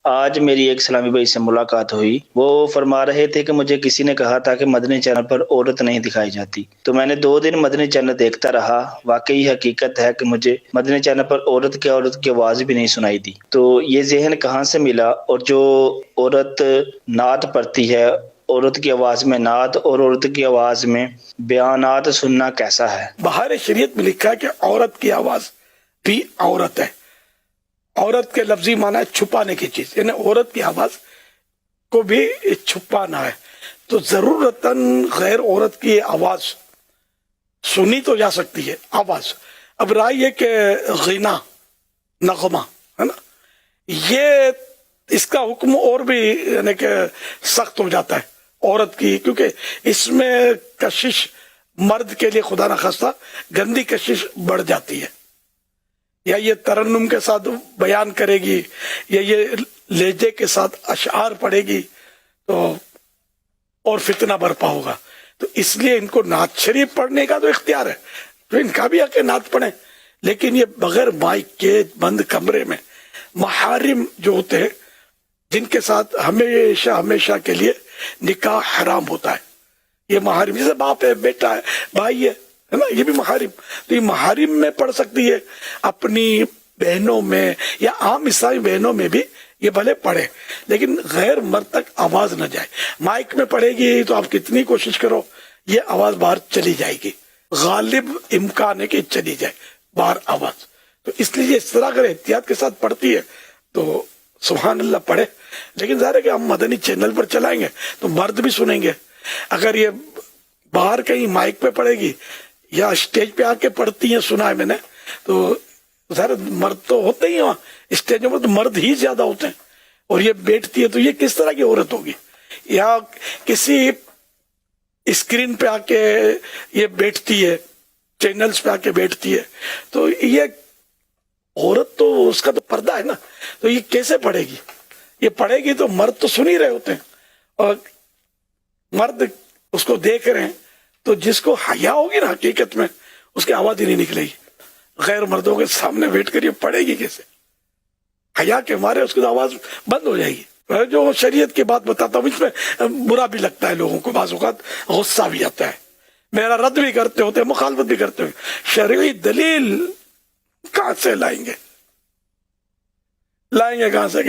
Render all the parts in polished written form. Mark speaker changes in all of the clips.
Speaker 1: آج میری ایک اسلامی بھائی سے ملاقات ہوئی، وہ فرما رہے تھے کہ مجھے کسی نے کہا تھا کہ مدنی چینل پر عورت نہیں دکھائی جاتی، تو میں نے 2 دن مدنی چینل دیکھتا رہا۔ واقعی حقیقت ہے کہ مجھے مدنی چینل پر عورت کی آواز بھی نہیں سنائی دی، تو یہ ذہن کہاں سے ملا؟ اور جو عورت نعت پڑھتی ہے، عورت کی آواز میں نعت اور عورت کی آواز میں بیانات سننا کیسا ہے؟
Speaker 2: بہار شریعت میں لکھا ہے کہ عورت کی آواز بھی عورت ہے۔ عورت کے لفظی معنی ہے چھپانے کی چیز، یعنی عورت کی آواز کو بھی چھپانا ہے، تو ضرورتاً غیر عورت کی آواز سنی تو جا سکتی ہے آواز۔ اب رائے یہ کہ غنا، نغمہ ہے نا، یہ اس کا حکم اور بھی یعنی کہ سخت ہو جاتا ہے عورت کی، کیونکہ اس میں کشش مرد کے لیے خدا نخواستہ گندی کشش بڑھ جاتی ہے، یا یہ ترنم کے ساتھ بیان کرے گی یا یہ لہجے کے ساتھ اشعار پڑھے گی تو اور فتنہ برپا ہوگا۔ تو اس لیے ان کو نعت شریف پڑھنے کا تو اختیار ہے، تو ان کا بھی حق ہے نعت پڑھیں، لیکن یہ بغیر مائک کے بند کمرے میں محارم جو ہوتے ہیں جن کے ساتھ ہمیشہ ہمیشہ کے لیے نکاح حرام ہوتا ہے، یہ محارم جیسے باپ ہے، بیٹا ہے، بھائی ہے نا، یہ بھی محارم، تو یہ محارم میں پڑھ سکتی ہے، اپنی بہنوں میں یا عام عیسائی بہنوں میں بھی یہ بھلے پڑھے، لیکن غیر مرد تک آواز نہ جائے۔ مائک میں پڑھے گی تو آپ کتنی کوشش کرو یہ آواز باہر چلی جائے گی، غالب امکان ہے کہ چلی جائے باہر آواز، تو اس لیے اس طرح اگر احتیاط کے ساتھ پڑھتی ہے تو سبحان اللہ پڑھے، لیکن ظاہر ہے کہ ہم مدنی چینل پر چلائیں گے تو مرد بھی سنیں گے۔ اگر یہ باہر کہیں مائک پہ پڑھے گی یا اسٹیج پہ آ کے پڑھتی ہیں، سنا ہے میں نے، تو ظاہر مرد تو ہوتے ہی وہاں اسٹیجوں پر، تو مرد ہی زیادہ ہوتے ہیں، اور یہ بیٹھتی ہے تو یہ کس طرح کی عورت ہوگی؟ یا کسی اسکرین پہ آ کے یہ بیٹھتی ہے، چینلز پہ آ کے بیٹھتی ہے، تو یہ عورت تو اس کا تو پردہ ہے نا، تو یہ کیسے پڑھے گی؟ یہ پڑھے گی تو مرد تو سن ہی رہے ہوتے ہیں، اور مرد اس کو دیکھ رہے ہیں، تو جس کو حیا ہوگی نا حقیقت میں اس کی آواز ہی نہیں نکلے گی۔ غیر مردوں کے سامنے بیٹھ کر یہ پڑھے گی کیسے؟ حیا کے مارے اس کی آواز بند ہو جائے گی۔ جو شریعت کی بات بتاتا ہوں، اس میں برا بھی لگتا ہے لوگوں کو، بعض اوقات غصہ بھی آتا ہے، میرا رد بھی کرتے ہوتے ہیں، مخالفت بھی کرتے ہوئے۔ شرعی دلیل کہاں سے لائیں گے کہاں سے؟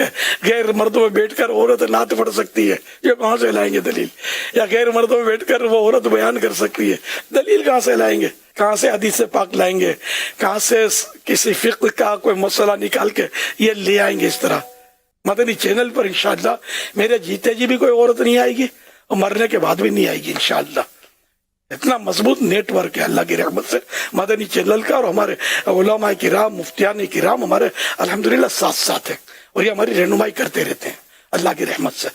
Speaker 2: غیر مردوں میں بیٹھ کر عورت نعت پڑھ سکتی ہے، یہ کہاں سے لائیں گے دلیل؟ یا غیر مردوں میں بیٹھ کر وہ عورت بیان کر سکتی ہے، دلیل کہاں سے لائیں گے؟ کہاں سے حدیث پاک لائیں گے؟ کہاں سے کسی فقہ کا کوئی مسئلہ نکال کے یہ لے آئیں گے؟ اس طرح مدنی چینل پر انشاءاللہ میرے جیتے جی بھی کوئی عورت نہیں آئے گی، اور مرنے کے بعد بھی نہیں آئے گی انشاءاللہ۔ اتنا مضبوط نیٹ ورک ہے اللہ کی رحمت سے مدنی چینل کا، اور ہمارے علماء کرام، مفتیان کرام ہمارے الحمدللہ ساتھ ساتھ ہیں، اور یہ ہماری رہنمائی کرتے رہتے ہیں اللہ کی رحمت سے۔